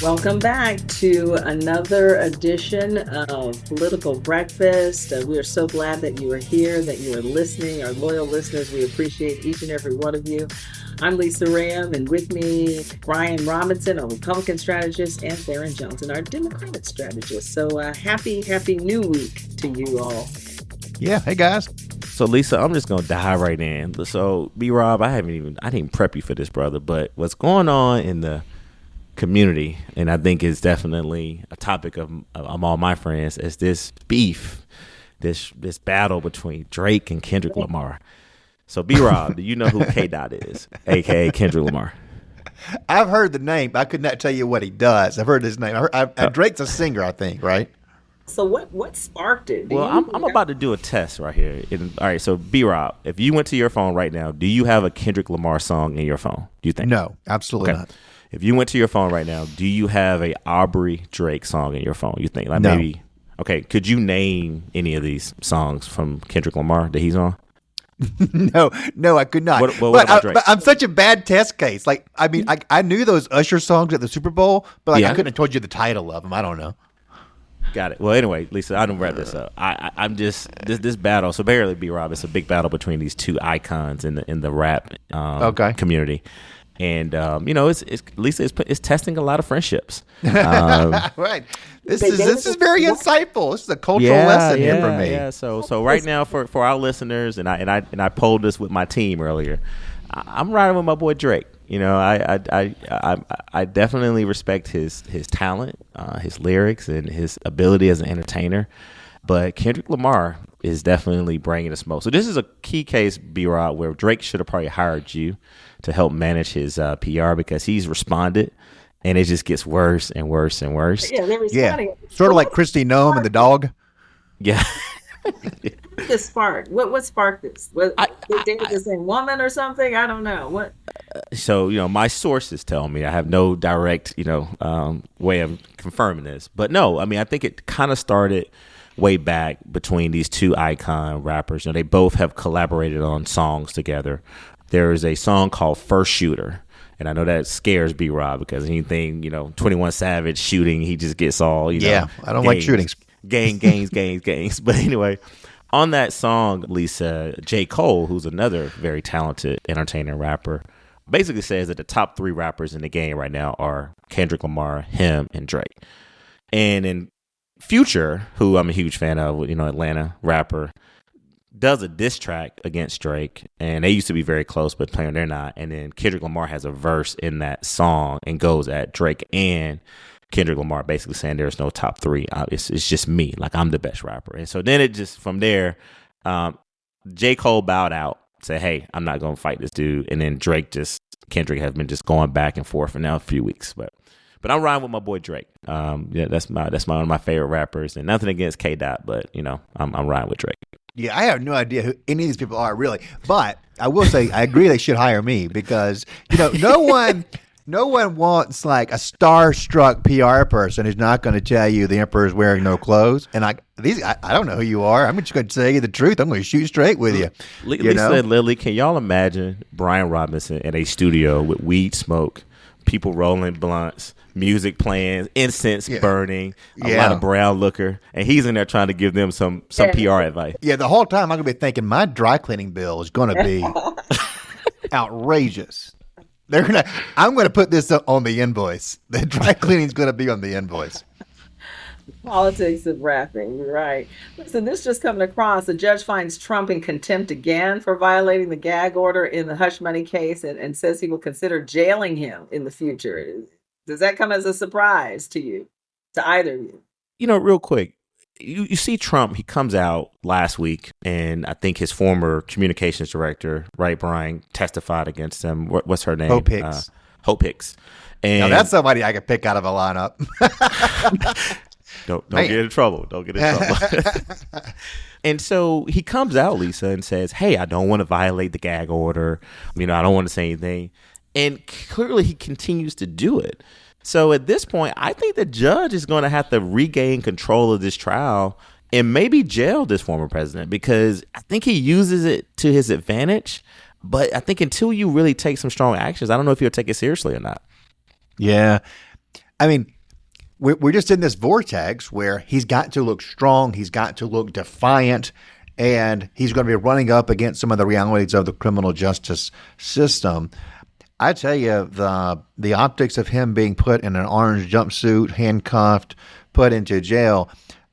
Welcome back to another edition of Political Breakfast. We are so glad that you are here, that you are listening. Our loyal listeners, we appreciate each and every one of you. I'm Lisa Ram, and with me, Brian Robinson, our Republican strategist, and Theron Johnson, our Democratic strategist. So happy new week to you all. Yeah, hey guys. So Lisa, I'm just gonna dive right in. So B-Rob, I didn't prep you for this, brother, but what's going on in the community, and I think it's definitely a topic of all my friends, is this beef, this battle between Drake and Kendrick Lamar. So B-Rob, do you know who K-Dot is, aka Kendrick Lamar? I've heard the name, but I could not tell you what he does. I've heard his name. Drake's a singer, I think, right? So what sparked it? Well, I'm about to do a test right here. All right, so B-Rob, if you went to your phone right now, do you have a Kendrick Lamar song in your phone? Do you think? No, absolutely not. If you went to your phone right now, do you have a Aubrey Drake song in your phone? You think? Like no. Maybe. Okay, could you name any of these songs from Kendrick Lamar that he's on? No, I could not. What about Drake? But I'm such a bad test case. Like, I mean, I knew those Usher songs at the Super Bowl, but I couldn't have told you the title of them. I don't know. Got it. Well, anyway, Lisa, I don't wrap this up. I'm just this battle. So barely, B-Rob, it's a big battle between these two icons in the rap community. And it's Lisa is testing a lot of friendships. Right. This is very insightful. This is a cultural lesson here for me. Yeah. So right now for our listeners, and I polled this with my team earlier. I'm riding with my boy Drake. You know, I definitely respect his talent, his lyrics, and his ability as an entertainer. But Kendrick Lamar is definitely bringing the smoke. So this is a key case, B-Rod, where Drake should have probably hired you to help manage his PR, because he's responded, and it just gets worse and worse and worse. Yeah, they're responding. Yeah. Sort of like Christy Nome and the dog. Yeah. The spark. What sparked this? They dated the same woman or something? I don't know. What? So, my sources tell me, I have no direct, way of confirming this. But no, I mean, I think it kind of started way back between these two icon rappers. They both have collaborated on songs together. There is a song called First Shooter. And I know that scares B-Rob, because anything, 21 Savage shooting, he just gets all, Yeah, I don't like shootings. Gangs. But anyway, on that song, Lisa, J. Cole, who's another very talented entertainer rapper, basically says that the top three rappers in the game right now are Kendrick Lamar, him, and Drake. And in Future, who I'm a huge fan of, Atlanta rapper, does a diss track against Drake, and they used to be very close, but apparently they're not. And then Kendrick Lamar has a verse in that song and goes at Drake and Kendrick Lamar, basically saying there's no top three. It's just me, like I'm the best rapper. And so then it just, from there, J. Cole bowed out, said, hey, I'm not going to fight this dude. And then Kendrick has been just going back and forth for now a few weeks. But I'm riding with my boy Drake. That's one of my favorite rappers, and nothing against K-Dot, but I'm riding with Drake. Yeah, I have no idea who any of these people are, really. But I will say, I agree they should hire me, because no one wants like a starstruck PR person who's not going to tell you the emperor's wearing no clothes. And I don't know who you are. I'm just going to tell you the truth. I'm going to shoot straight with you. Lisa and Lily, can y'all imagine Brian Robinson in a studio with weed smoke, people rolling blunts, music playing, incense burning, a lot of brown liquor, and he's in there trying to give them some PR advice? Yeah, the whole time I'm going to be thinking my dry cleaning bill is going to be outrageous. I'm going to put this on the invoice. The dry cleaning is going to be on the invoice. Politics of rapping, right. Listen, this just coming across. The judge finds Trump in contempt again for violating the gag order in the hush money case, and says he will consider jailing him in the future. Does that come as a surprise to you, to either of you? Real quick, you see Trump, he comes out last week, and I think his former communications director, right, Brian, testified against him. What's her name? Hope Hicks. Hope Hicks. And now that's somebody I could pick out of a lineup. Don't get in trouble. Don't get in trouble. And so he comes out, Lisa, and says, hey, I don't want to violate the gag order. I don't want to say anything. And clearly he continues to do it. So at this point, I think the judge is going to have to regain control of this trial and maybe jail this former president, because I think he uses it to his advantage. But I think until you really take some strong actions, I don't know if you'll take it seriously or not. Yeah. I mean, we're just in this vortex where he's got to look strong, he's got to look defiant, and he's going to be running up against some of the realities of the criminal justice system. I tell you, the optics of him being put in an orange jumpsuit, handcuffed, put into jail,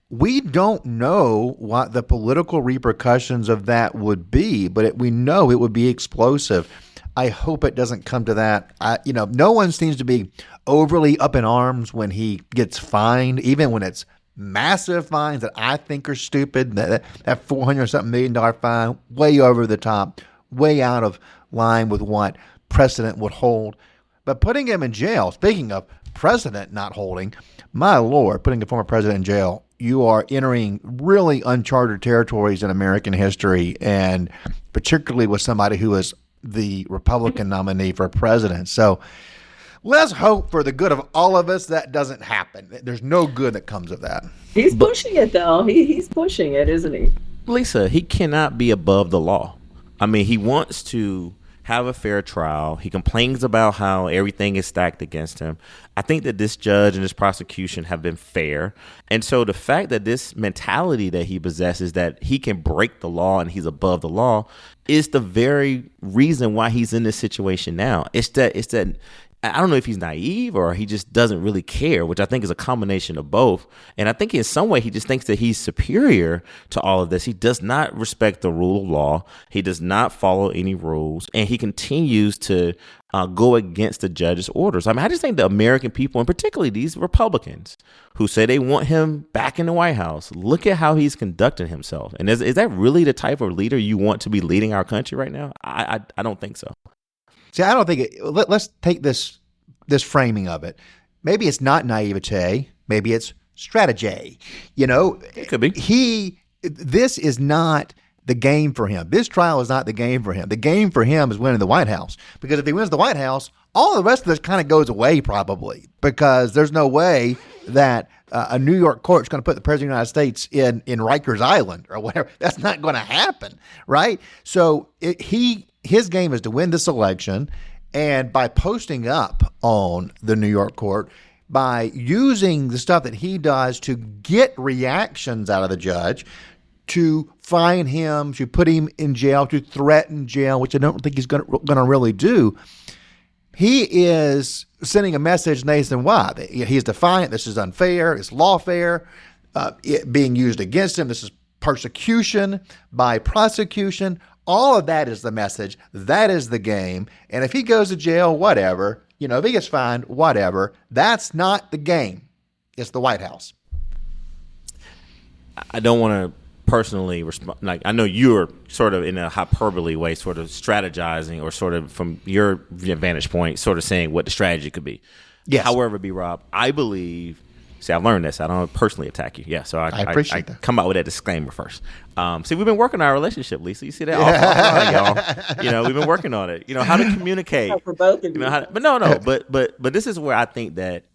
we don't know what the political repercussions of that would be, but we know it would be explosive. I hope it doesn't come to that. No one seems to be overly up in arms when he gets fined, even when it's massive fines that I think are stupid. That $400-something million fine, way over the top, way out of line with what precedent would hold. But putting him in jail, speaking of precedent not holding, my Lord, putting a former president in jail, you are entering really uncharted territories in American history, and particularly with somebody who is the Republican nominee for president. So let's hope for the good of all of us that doesn't happen. There's no good that comes of that. He's pushing it, though. He's pushing it, isn't he? Lisa, he cannot be above the law. I mean, he wants to have a fair trial. He complains about how everything is stacked against him. I think that this judge and this prosecution have been fair. And so the fact that this mentality that he possesses, that he can break the law and he's above the law, is the very reason why he's in this situation now. It's that I don't know if he's naive or he just doesn't really care, which I think is a combination of both. And I think in some way he just thinks that he's superior to all of this. He does not respect the rule of law. He does not follow any rules, and he continues to go against the judge's orders. I mean, I just think the American people, and particularly these Republicans who say they want him back in the White House, look at how he's conducting himself. And is that really the type of leader you want to be leading our country right now? I don't think so. See, I don't think let's take this framing of it. Maybe it's not naivete. Maybe it's strategy. It could be. This is not the game for him. This trial is not the game for him. The game for him is winning the White House. Because if he wins the White House, all the rest of this kind of goes away probably. Because there's no way that a New York court is going to put the President of the United States in Rikers Island or whatever. That's not going to happen, right? So his game is to win this election, and by posting up on the New York court, by using the stuff that he does to get reactions out of the judge, to fine him, to put him in jail, to threaten jail, which I don't think he's going to really do, he is sending a message nationwide. He's defiant. This is unfair. It's lawfare. It being used against him. This is persecution by prosecution. All of that is the message. That is the game. And if he goes to jail, whatever. If he gets fined, whatever. That's not the game. It's the White House. I don't want to personally respond. Like, I know you're sort of in a hyperbole way, sort of strategizing, or sort of from your vantage point, sort of saying what the strategy could be. Yes. However, B-Rob, I believe. See, I've learned this. I don't personally attack you. Yeah, so I appreciate that. Come out with that disclaimer first. See, we've been working on our relationship, Lisa. You see that? Offline, y'all. We've been working on it. How to communicate. For both of you. But this is where I think that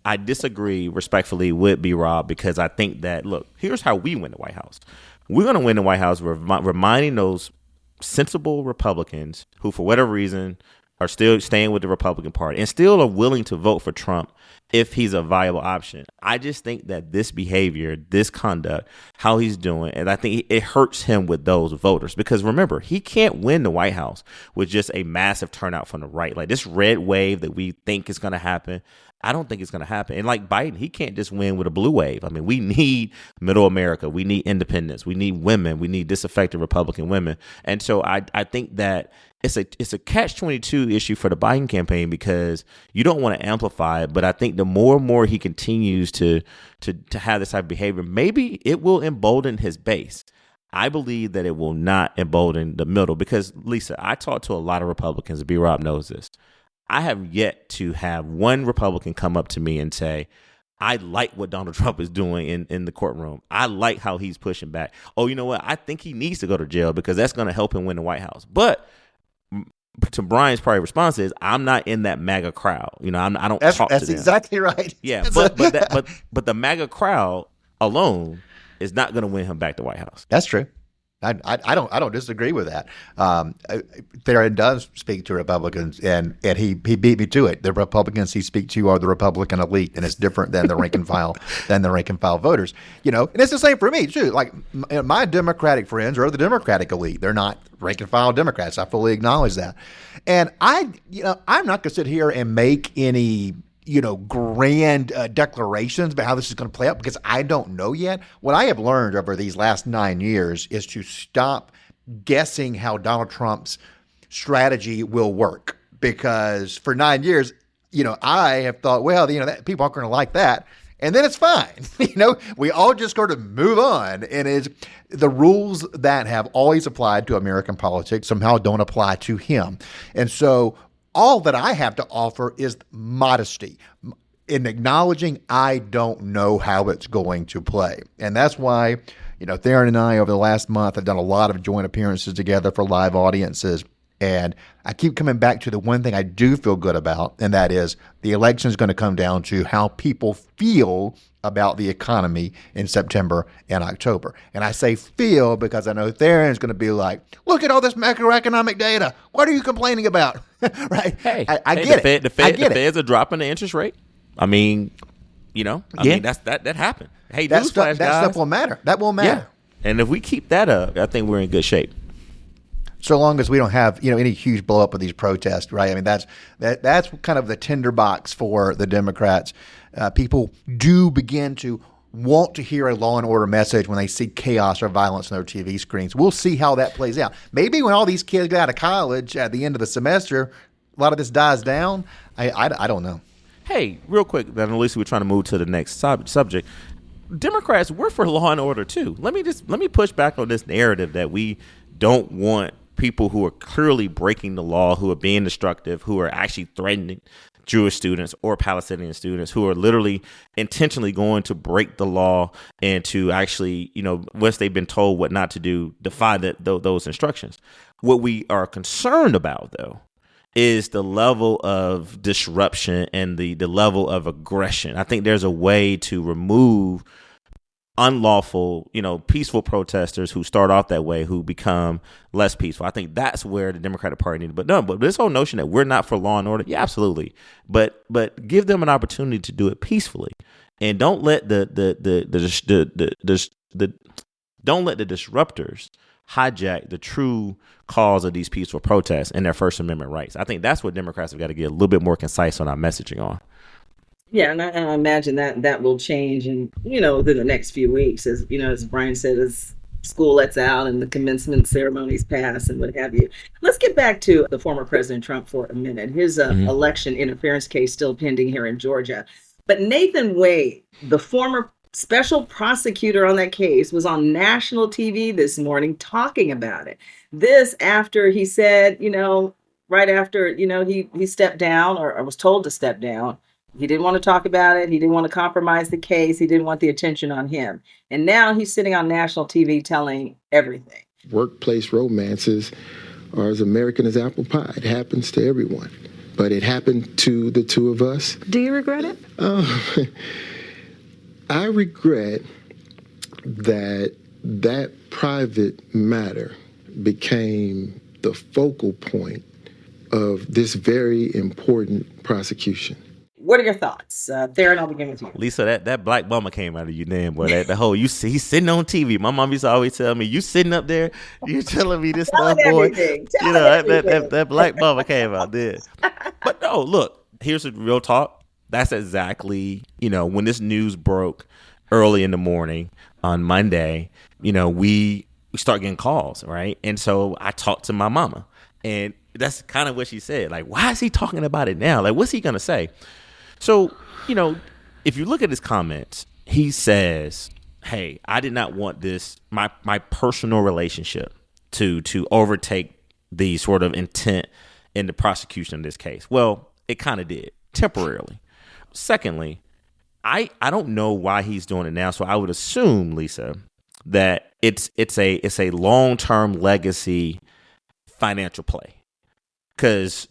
I disagree respectfully with B-Rob, because I think that, look, here's how we win the White House. We're going to win the White House reminding those sensible Republicans who, for whatever reason, are still staying with the Republican Party and still are willing to vote for Trump if he's a viable option. I just think that this behavior, this conduct, how he's doing, and I think it hurts him with those voters, because remember, he can't win the White House with just a massive turnout from the right. Like this red wave that we think is going to happen, I don't think it's going to happen. And like Biden, he can't just win with a blue wave. I mean, we need middle America. We need independence. We need women. We need disaffected Republican women. And so I think that it's a catch-22 issue for the Biden campaign, because you don't want to amplify it. But I think the more and more he continues to have this type of behavior, maybe it will embolden his base. I believe that it will not embolden the middle, because, Lisa, I talk to a lot of Republicans. B-Rob knows this. I have yet to have one Republican come up to me and say, I like what Donald Trump is doing in the courtroom. I like how he's pushing back. Oh, you know what? I think he needs to go to jail because that's going to help him win the White House. But to Brian's prior response is, I'm not in that MAGA crowd. I don't talk to them. That's exactly right. Yeah, but the MAGA crowd alone is not going to win him back to White House. That's true. I don't disagree with that. Theron does speak to Republicans, and he beat me to it. The Republicans he speaks to are the Republican elite, and it's different than the rank and file voters. And it's the same for me too. Like my Democratic friends are the Democratic elite. They're not rank and file Democrats. I fully acknowledge that, and I'm not going to sit here and make any grand declarations about how this is going to play out because I don't know yet. What I have learned over these last 9 years is to stop guessing how Donald Trump's strategy will work, because for 9 years, I have thought, well, that people aren't going to like that. And then it's fine. We all just sort of move on. And it's the rules that have always applied to American politics somehow don't apply to him. And so all that I have to offer is modesty in acknowledging I don't know how it's going to play. And that's why, Theron and I over the last month have done a lot of joint appearances together for live audiences. And I keep coming back to the one thing I do feel good about, and that is the election is going to come down to how people feel about the economy in September and October. And I say feel because I know Theron's going to be like, look at all this macroeconomic data. What are you complaining about? Right? Hey, I get it. The Feds are dropping the interest rate. I mean, that happened. Hey, that stuff will matter. That will matter. Yeah. And if we keep that up, I think we're in good shape. So long as we don't have any huge blow up of these protests, right? I mean, that's kind of the tinderbox for the Democrats. People do begin to want to hear a law and order message when they see chaos or violence on their TV screens. We'll see how that plays out. Maybe when all these kids get out of college at the end of the semester, a lot of this dies down. I don't know. Hey, real quick, then at least we're trying to move to the next subject. Democrats, we're for law and order too. Let me push back on this narrative that we don't want people who are clearly breaking the law, who are being destructive, who are actually threatening Jewish students or Palestinian students, who are literally intentionally going to break the law and to actually, once they've been told what not to do, defy those instructions. What we are concerned about, though, is the level of disruption and the level of aggression. I think there's a way to remove unlawful, peaceful protesters who start off that way, who become less peaceful. I think that's where the Democratic Party needs. But this whole notion that we're not for law and order, yeah, absolutely. But give them an opportunity to do it peacefully, and don't let the disruptors hijack the true cause of these peaceful protests and their First Amendment rights. I think that's what Democrats have got to get a little bit more concise on our messaging on. Yeah, and I imagine that will change in, within the next few weeks, as Brian said, as school lets out and the commencement ceremonies pass and what have you. Let's get back to the former President Trump for a minute. His election interference case still pending here in Georgia. But Nathan Wade, the former special prosecutor on that case, was on national TV this morning talking about it. This after he said, right after, he stepped down or was told to step down. He didn't want to talk about it. He didn't want to compromise the case. He didn't want the attention on him. And now he's sitting on national TV telling everything. Workplace romances are as American as apple pie. It happens to everyone. But it happened to the two of us. Do you regret it? I regret that private matter became the focal point of this very important prosecution. What are your thoughts? Theron, I'll begin with you. Lisa, that black bummer came out of you then, boy. The whole, he's sitting on TV. My mom used to always tell me, you sitting up there, you telling me this stuff, boy. That black bummer came out there. But no, look, here's the real talk. That's exactly, when this news broke early in the morning on Monday, we start getting calls, right? And so I talked to my mama, and that's kind of what she said. Like, why is he talking about it now? Like, what's he going to say? So, if you look at his comments, he says, hey, I did not want this, my personal relationship to overtake the sort of intent in the prosecution of this case. Well, it kind of did, temporarily. Secondly, I don't know why he's doing it now. So I would assume, Lisa, that it's a long-term legacy financial play. Because,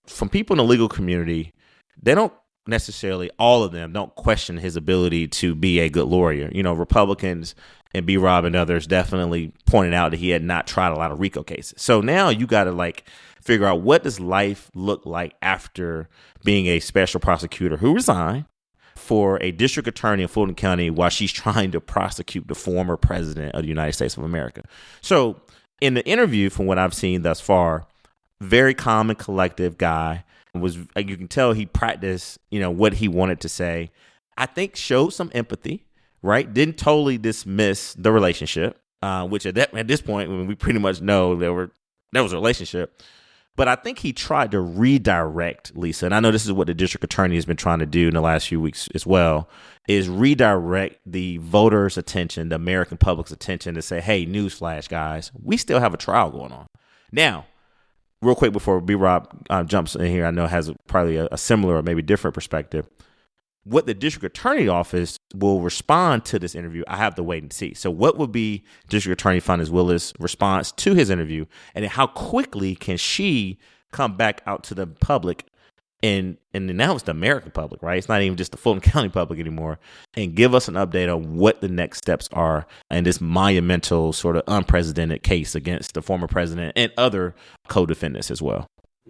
from people in the legal community, they don't necessarily, all of them don't question his ability to be a good lawyer. You know, Republicans and B-Rob and others definitely pointed out that he had not tried a lot of RICO cases. So now you got to like figure out, what does life look like after being a special prosecutor who resigned for a district attorney in Fulton County while she's trying to prosecute the former president of the United States of America. So in the interview, from what I've seen thus far, very calm and collective guy. Was, you can tell he practiced, you know, what he wanted to say. I think showed some empathy, right? Didn't totally dismiss the relationship, which at this point, when we pretty much know there was a relationship. But I think he tried to redirect, Lisa, and I know this is what the district attorney has been trying to do in the last few weeks as well, is redirect the voters' attention, the American public's attention, to say, hey, newsflash, guys, we still have a trial going on. Now, real quick before B-Rob jumps in here, I know has probably a similar or maybe different perspective. What the district attorney office will respond to this interview, I have to wait and see. So what would be District Attorney Fani Willis' response to his interview, and then how quickly can she come back out to the public and now it's the American public, right? It's not even just the Fulton County public anymore, and give us an update on what the next steps are in this monumental sort of unprecedented case against the former president and other co-defendants as well.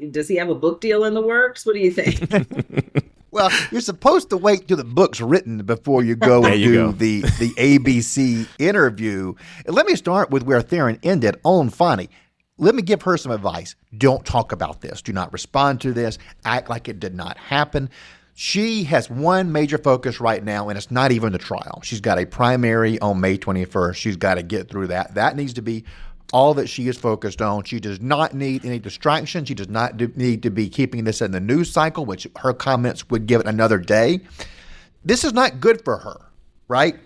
Does he have a book deal in the works? What do you think? Well, you're supposed to wait till the book's written before you go and do the ABC interview. Let me start with where Theron ended on Fani. Let me give her some advice. Don't talk about this. Do not respond to this. Act like it did not happen. She has one major focus right now, and it's not even the trial. She's got a primary on May 21st. She's got to get through that. That needs to be all that she is focused on. She does not need any distraction. She does not need to be keeping this in the news cycle, which her comments would give it another day. This is not good for her, right?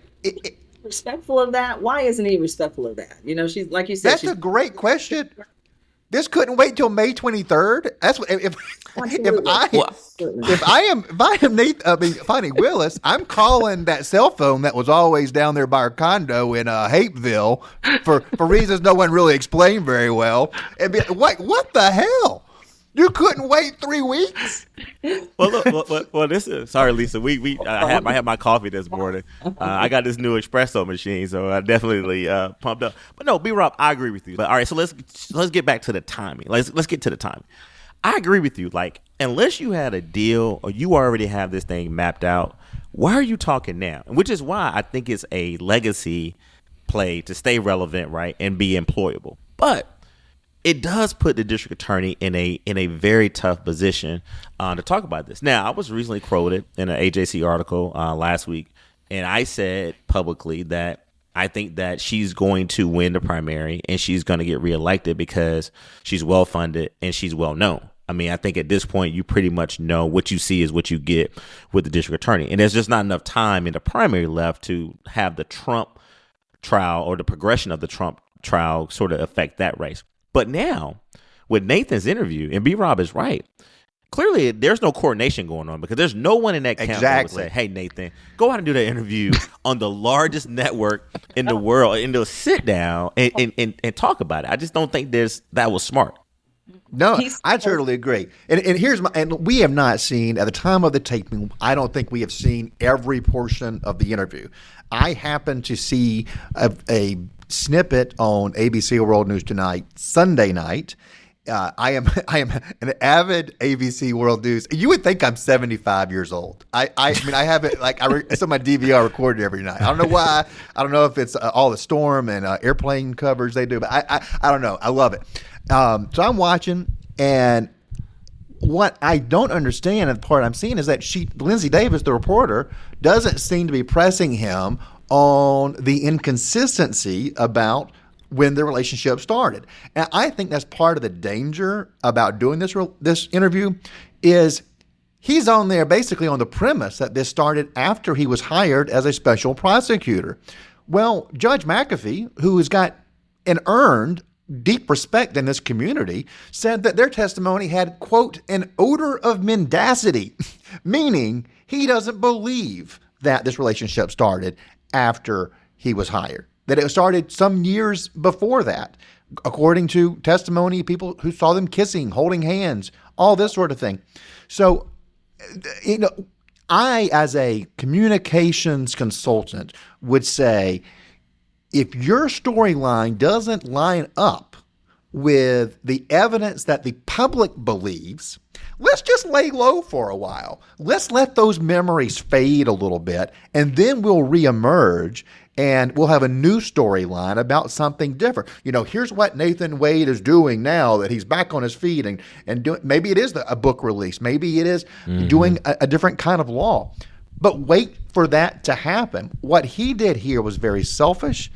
Respectful of that? Why isn't he respectful of that? You know, she's like you said. That's a great question. This couldn't wait till May 23rd. That's what if I am Fani Willis, I'm calling that cell phone that was always down there by her condo in Hapeville for reasons no one really explained very well. And be like, what the hell? You couldn't wait 3 weeks? Well, look, well, this is sorry, Lisa. I had my coffee this morning. I got this new espresso machine, so I definitely pumped up. But no, B-Rob, I agree with you. But all right, so let's get back to the timing. Let's get to the timing. I agree with you. Like, unless you had a deal or you already have this thing mapped out, why are you talking now? Which is why I think it's a legacy play to stay relevant, right, and be employable. But it does put the district attorney in a very tough position to talk about this. Now, I was recently quoted in an AJC article last week, and I said publicly that I think that she's going to win the primary and she's going to get reelected because she's well-funded and she's well-known. I mean, I think at this point, you pretty much know what you see is what you get with the district attorney. And there's just not enough time in the primary left to have the Trump trial or the progression of the Trump trial sort of affect that race. But now, with Nathan's interview, and B-Rob is right, clearly there's no coordination going on because there's no one in that camp that would say, hey, Nathan, go out and do that interview on the largest network in the world and they'll sit down and talk about it. I just don't think that was smart. No, I totally agree. And we have not seen, at the time of the taping, I don't think we have seen every portion of the interview. I happened to see a snippet on ABC World News Tonight Sunday night. I am an avid ABC World News. You would think I'm 75 years old. I mean, I have it like it's on my DVR recorded every night. I don't know why. I don't know if it's all the storm and airplane covers they do, but I don't know. I love it. So I'm watching, and what I don't understand, and the part I'm seeing is that Linsey Davis, the reporter, doesn't seem to be pressing him on the inconsistency about when the relationship started. And I think that's part of the danger about doing this interview is he's on there basically on the premise that this started after he was hired as a special prosecutor. Well, Judge McAfee, who has got and earned deep respect in this community, said that their testimony had, quote, an odor of mendacity, meaning he doesn't believe that this relationship started after he was hired, that it started some years before that, according to testimony, people who saw them kissing, holding hands, all this sort of thing. So, I, as a communications consultant, would say if your storyline doesn't line up with the evidence that the public believes, let's just lay low for a while. Let's let those memories fade a little bit, and then we'll reemerge and we'll have a new storyline about something different. Here's what Nathan Wade is doing now that he's back on his feet and maybe it is a book release. Maybe it is doing a different kind of law. But wait for that to happen. What he did here was very selfish.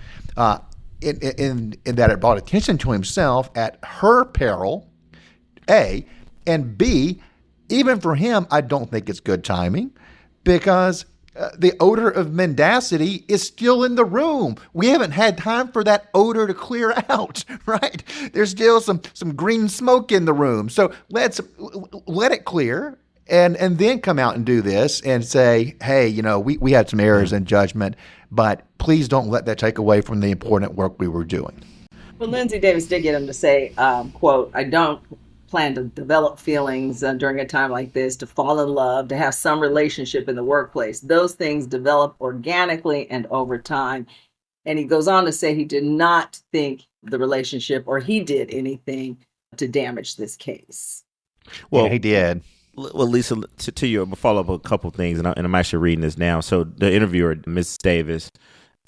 In that it brought attention to himself at her peril, A, and B, even for him, I don't think it's good timing because the odor of mendacity is still in the room. We haven't had time for that odor to clear out, right? There's still some green smoke in the room. So let's let it clear and then come out and do this and say, hey, we had some errors in judgment, but please don't let that take away from the important work we were doing. Well, Linsey Davis did get him to say, quote, I don't plan to develop feelings during a time like this, to fall in love, to have some relationship in the workplace. Those things develop organically and over time. And he goes on to say he did not think the relationship or he did anything to damage this case. Well, yeah, he did. Well, Lisa, to you, I'm follow up a couple of things, and I'm actually reading this now. So the interviewer, Ms. Davis,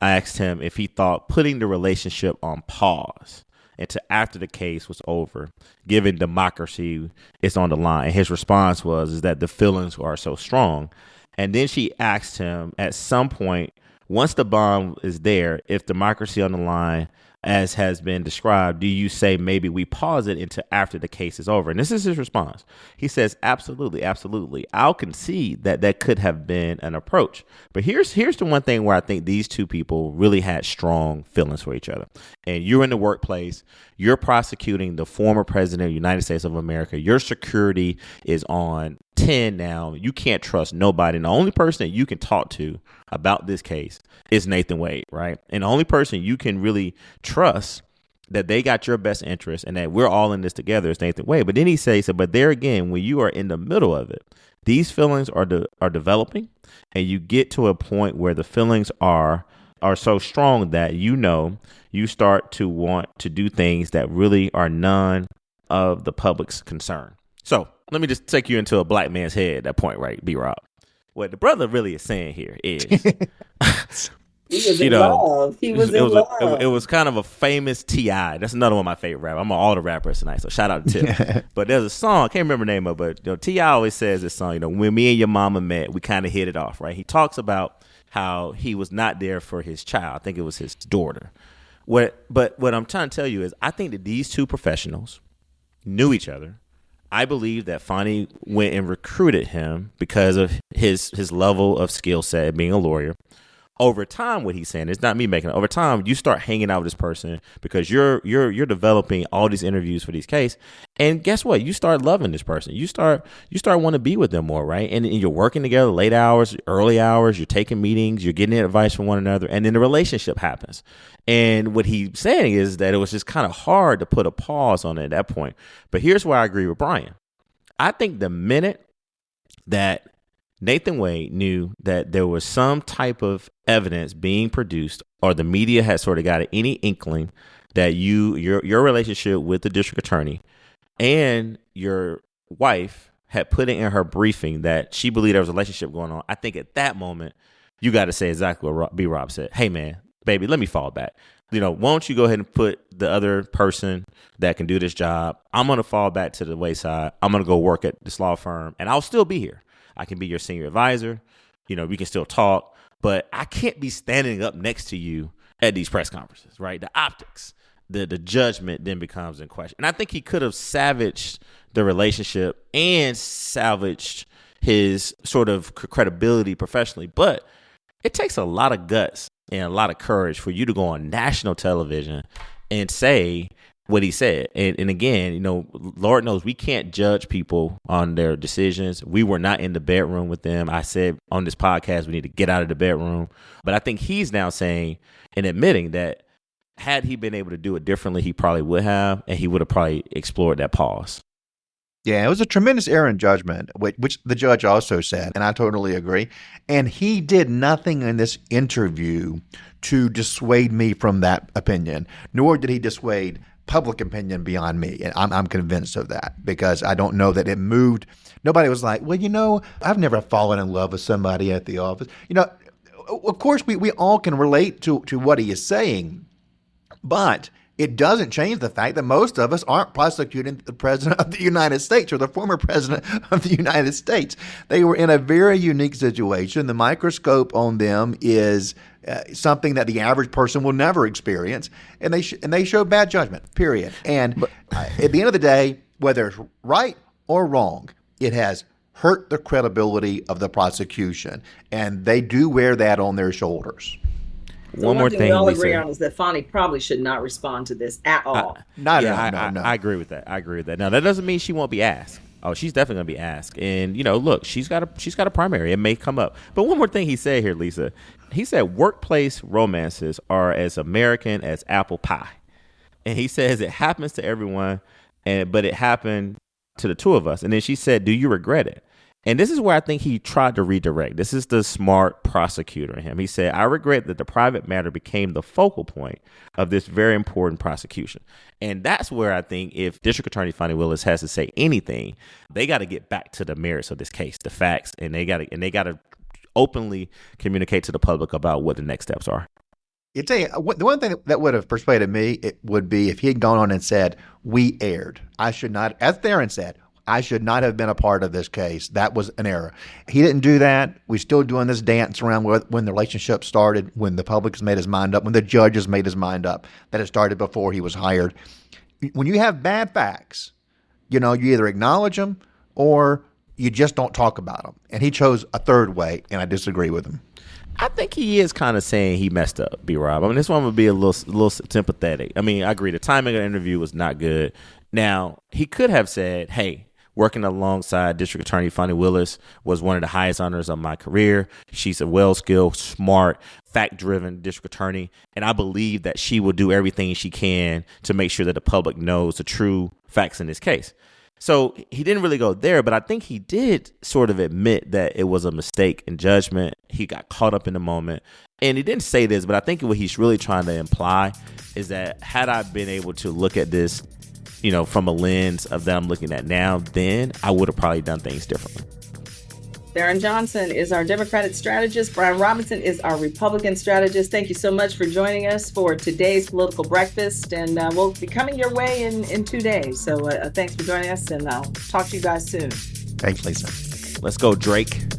I asked him if he thought putting the relationship on pause until after the case was over, given democracy is on the line. And his response is that the feelings are so strong. And then she asked him at some point, once the bond is there, if democracy on the line, as has been described, do you say maybe we pause it until after the case is over? And this is his response. He says, absolutely, absolutely. I'll concede that could have been an approach. But here's the one thing where I think these two people really had strong feelings for each other. And you're in the workplace. You're prosecuting the former president of the United States of America. Your security is on 10 now. You can't trust nobody. And the only person that you can talk to about this case is Nathan Wade, right? And the only person you can really trust that they got your best interest and that we're all in this together is Nathan Wade. But then he says, but there again, when you are in the middle of it, these feelings are developing, and you get to a point where the feelings are so strong that you start to want to do things that really are none of the public's concern. So let me just take you into a black man's head at that point, right, B-Rob? What the brother really is saying here is, he was in love. He was in love. It was kind of a famous T.I. That's another one of my favorite rappers. I'm on all the rappers tonight, so shout out to Tip. But there's a song, I can't remember the name of it, but T.I. always says this song, when me and your mama met, we kind of hit it off, right? He talks about how he was not there for his child. I think it was his daughter. But what I'm trying to tell you is I think that these two professionals knew each other. I believe that Fani went and recruited him because of his level of skill set being a lawyer. Over time, what he's saying, it's not me making it. Over time, you start hanging out with this person because you're developing all these interviews for these cases. And guess what? You start loving this person. You start wanting to be with them more, right? And you're working together late hours, early hours. You're taking meetings. You're getting advice from one another. And then the relationship happens. And what he's saying is that it was just kind of hard to put a pause on it at that point. But here's where I agree with Brian. I think the minute that Nathan Wade knew that there was some type of evidence being produced, or the media had sort of got any inkling that your relationship with the district attorney and your wife had put it in her briefing that she believed there was a relationship going on. I think at that moment, you got to say exactly what B-Rob said. Hey, man, baby, let me fall back. Why don't you go ahead and put the other person that can do this job? I'm going to fall back to the wayside. I'm going to go work at this law firm, and I'll still be here. I can be your senior advisor. We can still talk, but I can't be standing up next to you at these press conferences, right? The optics, the judgment then becomes in question. And I think he could have salvaged the relationship and salvaged his sort of credibility professionally. But it takes a lot of guts and a lot of courage for you to go on national television and say what he said. And again, Lord knows we can't judge people on their decisions. We were not in the bedroom with them. I said on this podcast, we need to get out of the bedroom. But I think he's now saying and admitting that had he been able to do it differently, he probably would have, and he would have probably explored that pause. Yeah, it was a tremendous error in judgment, which the judge also said, and I totally agree. And he did nothing in this interview to dissuade me from that opinion, nor did he dissuade public opinion beyond me. And I'm convinced of that because I don't know that it moved. Nobody was like, well, I've never fallen in love with somebody at the office. Of course, we all can relate to what he is saying, but it doesn't change the fact that most of us aren't prosecuting the president of the United States or the former president of the United States. They were in a very unique situation. The microscope on them is something that the average person will never experience, and they show bad judgment, period. And at the end of the day, whether it's right or wrong, it has hurt the credibility of the prosecution, and they do wear that on their shoulders. So one more thing we all agree on is that Fani probably should not respond to this at all. No. I agree with that. Now, that doesn't mean she won't be asked. Oh, she's definitely going to be asked. And, look, she's got a primary. It may come up. But one more thing he said here, Lisa. He said workplace romances are as American as apple pie. And he says it happens to everyone, but it happened to the two of us. And then she said, do you regret it? And this is where I think he tried to redirect. This is the smart prosecutor in him. He said, I regret that the private matter became the focal point of this very important prosecution. And that's where I think if District Attorney Fani Willis has to say anything, they got to get back to the merits of this case, the facts, and they got to openly communicate to the public about what the next steps are. You tell you, the one thing that would have persuaded me, it would be if he had gone on and said, we erred. I should not, as Theron said, I should not have been a part of this case. That was an error. He didn't do that. We're still doing this dance around when the relationship started, when the public has made his mind up, when the judge has made his mind up, that it started before he was hired. When you have bad facts, you either acknowledge them or you just don't talk about them. And he chose a third way, and I disagree with him. I think he is kind of saying he messed up, B-Rob. I mean, this one would be a little sympathetic. I mean, I agree. The timing of the interview was not good. Now, he could have said, hey, working alongside District Attorney Fani Willis was one of the highest honors of my career. She's a well-skilled, smart, fact-driven district attorney, and I believe that she will do everything she can to make sure that the public knows the true facts in this case. So he didn't really go there, but I think he did sort of admit that it was a mistake in judgment. He got caught up in the moment, and he didn't say this, but I think what he's really trying to imply is that had I been able to look at this from a lens of that I'm looking at now, then I would have probably done things differently. Theron Johnson is our Democratic strategist. Brian Robinson is our Republican strategist. Thank you so much for joining us for today's Political Breakfast. And we'll be coming your way in 2 days. So thanks for joining us, and I'll talk to you guys soon. Thanks, Lisa. Let's go, Drake.